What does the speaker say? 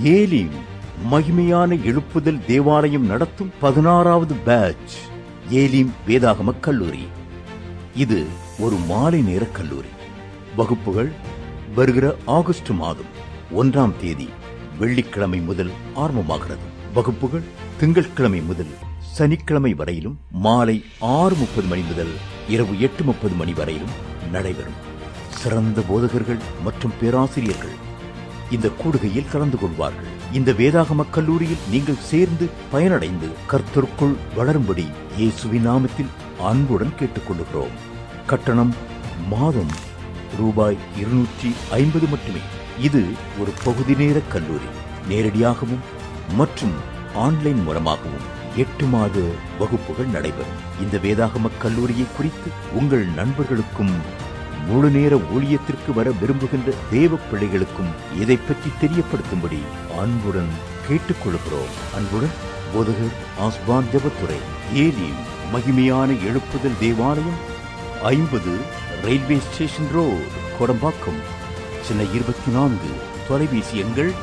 ஏலீம் மகிமையான எழுப்புதல் தேவாலயம் நடத்தும் 16வது பேட்ச் ஏலீம் வேதாகம கல்லூரி. இது ஒரு மாலை நேர கல்லூரி. வகுப்புகள் வருகிற ஆகஸ்ட் மாதம் 1ஆம் தேதி வெள்ளிக்கிழமை முதல் ஆரம்பமாகிறது. வகுப்புகள் திங்கட்கிழமை முதல் சனிக்கிழமை வரையிலும் மாலை 6:30 மணி முதல் இரவு 8:30 மணி வரையிலும் நடைபெறும். சிறந்த போதகர்கள் மற்றும் பேராசிரியர்கள் இந்த கூடுகையில் கலந்து கொள்வார்கள். இந்த வேதாகம கல்லூரியில் நீங்கள் சேர்ந்து பயனடைந்து கர்த்தருக்குள் வளரும்படி இயேசுவின் நாமத்தில் அன்புடன் கேட்டுக்கொள்கிறோம். கட்டணம் மாதம் ரூபாய் 250 மட்டுமே. இது ஒரு பகுதி நேர கல்லூரி. நேரடியாகவும் மற்றும் ஆன்லைன் மூலமாகவும் 8 மாத வகுப்புகள் நடைபெறும். இந்த வேதாகம கல்லூரியை குறித்து உங்கள் நண்பர்களுக்கும் முழு நேர ஊழியத்திற்கு வர விரும்புகின்ற தேவ பிள்ளைகளுக்கும் இதை பற்றி தெரியப்படுத்தும்படி அன்புடன் கேட்டுக்கொள்கிறோம். அன்புடன் போதகர் ஆஸ்பான் ஜெபத்துரை. ஏலீம் மகிமையான எழுப்புதல் தேவாலயம், 50 railway station road, Kodambakkam, Chennai 24. தொலைபேசி எண்கள்